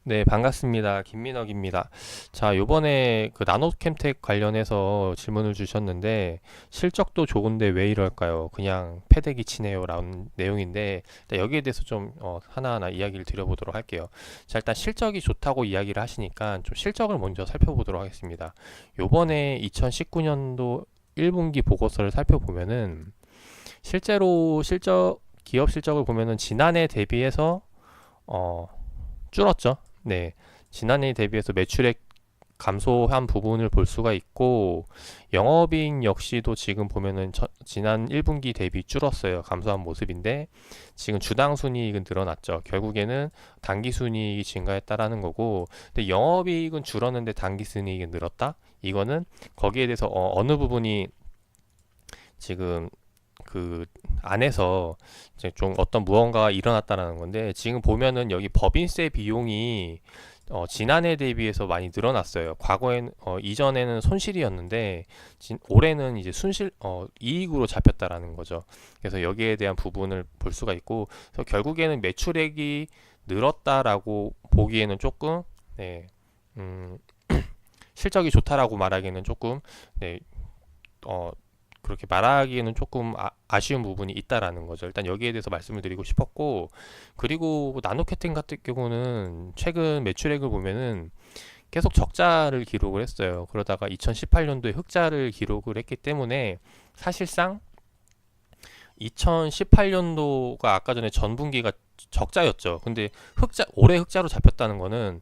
네, 반갑습니다. 김민혁입니다. 자, 요번에 그 나노캠텍 관련해서 질문을 주셨는데, 실적도 좋은데 왜 이럴까요? 그냥 패대기 치네요. 라는 내용인데, 일단 여기에 대해서 좀 하나하나 이야기를 드려보도록 할게요. 자, 일단 실적이 좋다고 이야기를 하시니까 좀 실적을 먼저 살펴보도록 하겠습니다. 요번에 2019년도 1분기 보고서를 살펴보면은, 실제로 기업 실적을 보면은 지난해 대비해서 어, 줄었죠. 네. 지난해 대비해서 매출액 감소한 부분을 볼 수가 있고, 영업이익 역시도 지금 보면은 지난 1분기 대비 줄었어요. 감소한 모습인데, 지금 주당 순이익은 늘어났죠. 결국에는 당기 순이익이 증가했다라는 거고, 근데 영업이익은 줄었는데 당기 순이익은 늘었다? 이거는 거기에 대해서 어느 부분이 지금 그 안에서 이제 좀 어떤 무언가가 일어났다라는 건데, 지금 보면은 여기 법인세 비용이 지난해 대비해서 많이 늘어났어요. 과거엔 이전에는 손실이었는데 올해는 이제 이익으로 잡혔다라는 거죠. 그래서 여기에 대한 부분을 볼 수가 있고, 그래서 결국에는 매출액이 늘었다라고 보기에는 조금, 네, 음, 실적이 좋다라고 말하기에는 조금, 네, 어, 그렇게 말하기에는 조금 아쉬운 부분이 있다라는 거죠. 일단 여기에 대해서 말씀을 드리고 싶었고, 그리고 나노캐팅 같은 경우는 최근 매출액을 보면은 계속 적자를 기록을 했어요. 그러다가 2018년도에 흑자를 기록을 했기 때문에, 사실상 2018년도가 아까 전에 전분기가 적자였죠. 근데 올해 흑자로 잡혔다는 거는,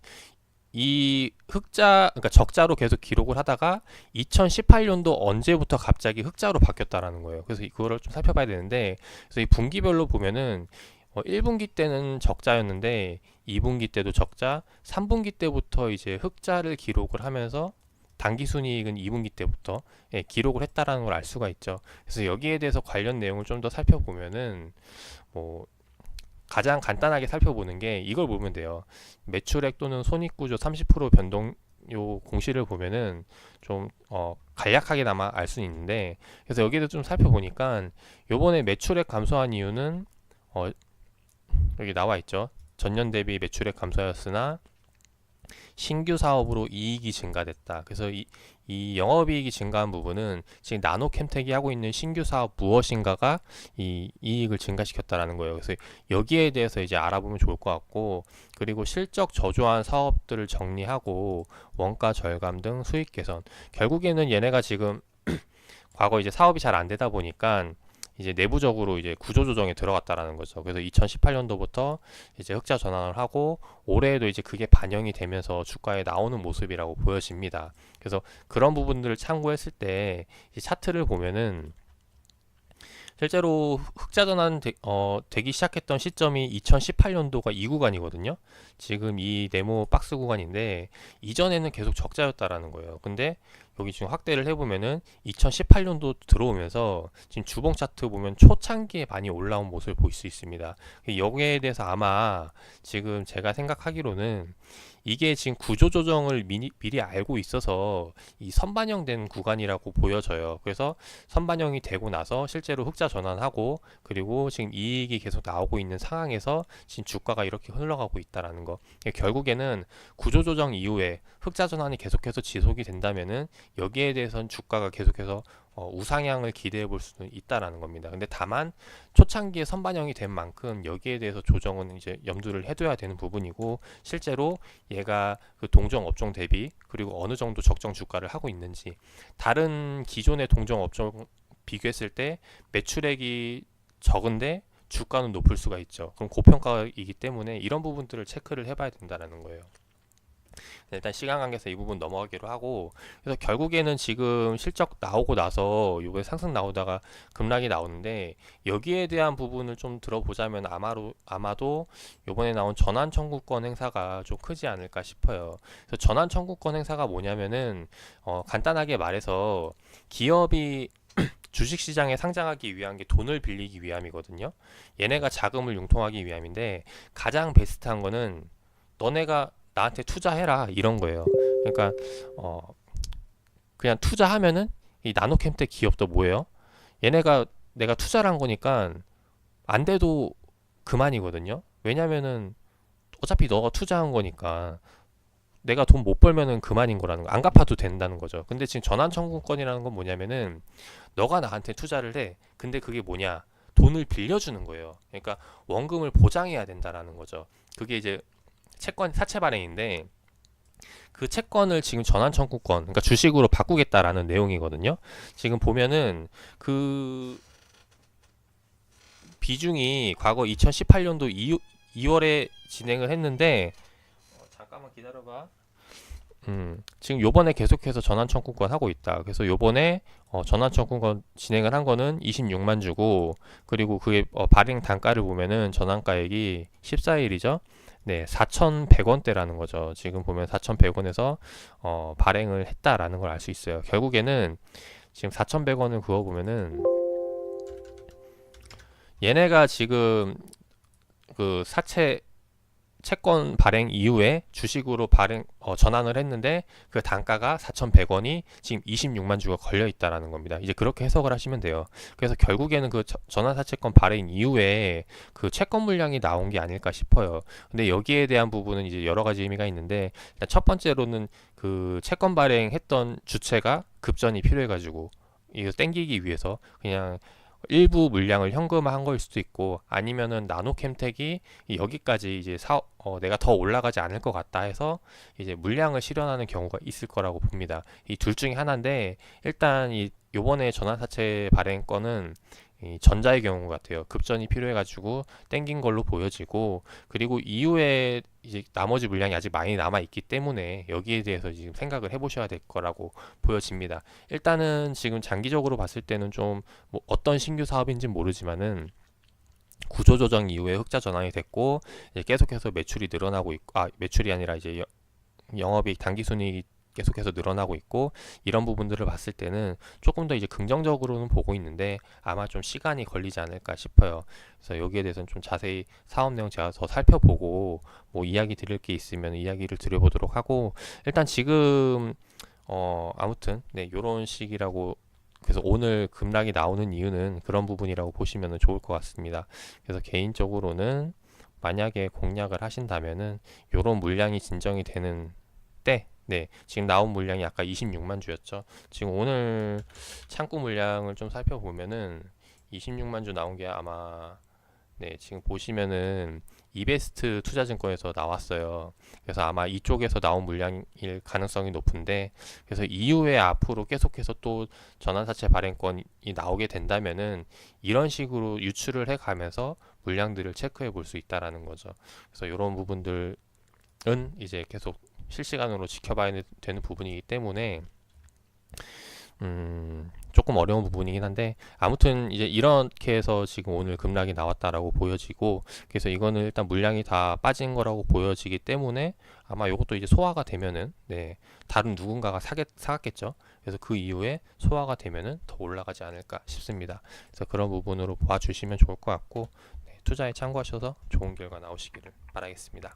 그러니까 적자로 계속 기록을 하다가 2018년도 언제부터 갑자기 흑자로 바뀌었다라는 거예요. 그래서 그거를 좀 살펴봐야 되는데, 그래서 이 분기별로 보면은 1분기 때는 적자였는데 2분기 때도 적자, 3분기 때부터 이제 흑자를 기록을 하면서 당기순이익은 2분기 때부터 기록을 했다라는 걸 알 수가 있죠. 그래서 여기에 대해서 관련 내용을 좀 더 살펴보면은, 뭐 가장 간단하게 살펴보는 게 이걸 보면 돼요. 매출액 또는 손익구조 30% 변동, 요 공시를 보면은 좀 간략하게나마 알 수는 있는데, 그래서 여기도 좀 살펴보니까 요번에 매출액 감소한 이유는 어, 여기 나와 있죠. 전년 대비 매출액 감소였으나 신규 사업으로 이익이 증가됐다. 그래서 이 영업이익이 증가한 부분은 지금 나노캠텍이 하고 있는 신규 사업 무엇인가가 이 이익을 증가시켰다라는 거예요. 그래서 여기에 대해서 이제 알아보면 좋을 것 같고, 그리고 실적 저조한 사업들을 정리하고 원가 절감 등 수익 개선. 결국에는 얘네가 지금 과거 이제 사업이 잘 안 되다 보니까 이제 내부적으로 이제 구조조정에 들어갔다라는 거죠. 그래서 2018년도부터 이제 흑자 전환을 하고 올해에도 이제 그게 반영이 되면서 주가에 나오는 모습이라고 보여집니다. 그래서 그런 부분들을 참고했을 때 이 차트를 보면은 실제로 흑자 전환 되기 시작했던 시점이 2018년도가 이 구간이거든요. 지금 이 네모 박스 구간인데 이전에는 계속 적자였다라는 거예요. 근데 여기 지금 확대를 해보면은 2018년도 들어오면서 지금 주봉 차트 보면 초창기에 많이 올라온 모습을 볼 수 있습니다. 여기에 대해서 아마 지금 제가 생각하기로는 이게 지금 구조조정을 미리 알고 있어서 이 선반영된 구간이라고 보여져요. 그래서 선반영이 되고 나서 실제로 흑자 전환하고, 그리고 지금 이익이 계속 나오고 있는 상황에서 지금 주가가 이렇게 흘러가고 있다라는 거. 결국에는 구조조정 이후에 흑자 전환이 계속해서 지속이 된다면은 여기에 대해서는 주가가 계속해서 우상향을 기대해 볼 수는 있다라는 겁니다. 근데 다만 초창기에 선반영이 된 만큼 여기에 대해서 조정은 이제 염두를 해둬야 되는 부분이고, 실제로 얘가 그 동종 업종 대비 그리고 어느 정도 적정 주가를 하고 있는지, 다른 기존의 동종 업종 비교했을 때 매출액이 적은데 주가는 높을 수가 있죠. 그럼 고평가이기 때문에 이런 부분들을 체크를 해봐야 된다는 거예요. 네, 일단 시간 관계에서 이 부분 넘어가기로 하고, 그래서 결국에는 지금 실적 나오고 나서 이번에 상승 나오다가 급락이 나오는데, 여기에 대한 부분을 좀 들어보자면 아마도 이번에 나온 전환 청구권 행사가 좀 크지 않을까 싶어요. 그래서 전환 청구권 행사가 뭐냐면은 간단하게 말해서 기업이 주식시장에 상장하기 위한 게 돈을 빌리기 위함이거든요. 얘네가 자금을 융통하기 위함인데, 가장 베스트한 거는 너네가 나한테 투자해라 이런 거예요. 그러니까 어 그냥 투자하면은 이 나노캠텍 기업도 뭐예요? 얘네가 내가 투자를 한 거니까 안 돼도 그만이거든요. 왜냐면은 어차피 너가 투자한 거니까 내가 돈 못 벌면은 그만인 거라는 거. 안 갚아도 된다는 거죠. 근데 지금 전환 청구권이라는 건 뭐냐면은 너가 나한테 투자를 해. 근데 그게 뭐냐? 돈을 빌려주는 거예요. 그러니까 원금을 보장해야 된다라는 거죠. 그게 이제 채권 사채 발행인데 그 채권을 지금 전환 청구권, 그러니까 주식으로 바꾸겠다라는 내용이거든요. 지금 보면은 그 비중이 과거 2018년도 2월에 진행을 했는데 잠깐만 기다려봐. 지금 요번에 계속해서 전환 청구권 하고 있다. 그래서 요번에 전환 청구권 진행을 한 거는 26만 주고, 그리고 그게 발행 단가를 보면은 전환가액이 14일이죠. 네, 4,100원대라는 거죠. 지금 보면 4,100원에서 발행을 했다라는 걸 알 수 있어요. 결국에는 지금 4,100원을 그어 보면은 얘네가 지금 그 사채 채권 발행 이후에 주식으로 전환을 했는데 그 단가가 4,100원이 지금 26만 주가 걸려 있다라는 겁니다. 이제 그렇게 해석을 하시면 돼요. 그래서 결국에는 그 전환사채권 발행 이후에 그 채권 물량이 나온 게 아닐까 싶어요. 근데 여기에 대한 부분은 이제 여러 가지 의미가 있는데, 일단 첫 번째로는 그 채권 발행했던 주체가 급전이 필요해가지고 이거 땡기기 위해서 그냥 일부 물량을 현금화한 거일 수도 있고, 아니면은 나노캠텍이 여기까지 이제 내가 더 올라가지 않을 것 같다 해서 이제 물량을 실현하는 경우가 있을 거라고 봅니다. 이 둘 중에 하나인데, 일단 이 요번에 전환사채 발행 건은 이 전자의 경우 같아요. 급전이 필요해가지고 땡긴 걸로 보여지고, 그리고 이후에 이제 나머지 물량이 아직 많이 남아 있기 때문에 여기에 대해서 지금 생각을 해보셔야 될 거라고 보여집니다. 일단은 지금 장기적으로 봤을 때는 좀 뭐 어떤 신규 사업인지 모르지만은 구조조정 이후에 흑자 전환이 됐고, 이제 계속해서 매출이 늘어나고 있고, 매출이 아니라 이제 영업이익 당기순이익이 계속해서 늘어나고 있고, 이런 부분들을 봤을 때는 조금 더 이제 긍정적으로는 보고 있는데 아마 좀 시간이 걸리지 않을까 싶어요. 그래서 여기에 대해서는 좀 자세히 사업 내용 제가 더 살펴보고 뭐 이야기 드릴 게 있으면 이야기를 드려보도록 하고, 일단 지금 아무튼 네, 요런 식이라고. 그래서 오늘 급락이 나오는 이유는 그런 부분이라고 보시면 좋을 것 같습니다. 그래서 개인적으로는 만약에 공략을 하신다면은 요런 물량이 진정이 되는 때, 네, 지금 나온 물량이 아까 26만 주였죠. 지금 오늘 창구 물량을 좀 살펴보면은 26만 주 나온 게 아마, 네, 지금 보시면은 이베스트 투자증권에서 나왔어요. 그래서 아마 이쪽에서 나온 물량일 가능성이 높은데, 그래서 이후에 앞으로 계속해서 또 전환사채 발행권이 나오게 된다면은 이런 식으로 유출을 해 가면서 물량들을 체크해 볼 수 있다라는 거죠. 그래서 이런 부분들은 이제 계속 실시간으로 지켜봐야 되는 부분이기 때문에 조금 어려운 부분이긴 한데, 아무튼 이제 이렇게 해서 지금 오늘 급락이 나왔다라고 보여지고, 그래서 이거는 일단 물량이 다 빠진 거라고 보여지기 때문에 아마 이것도 이제 소화가 되면은, 네, 다른 누군가가 사겠죠. 그래서 그 이후에 소화가 되면은 더 올라가지 않을까 싶습니다. 그래서 그런 부분으로 봐주시면 좋을 것 같고, 네, 투자에 참고하셔서 좋은 결과 나오시기를 바라겠습니다.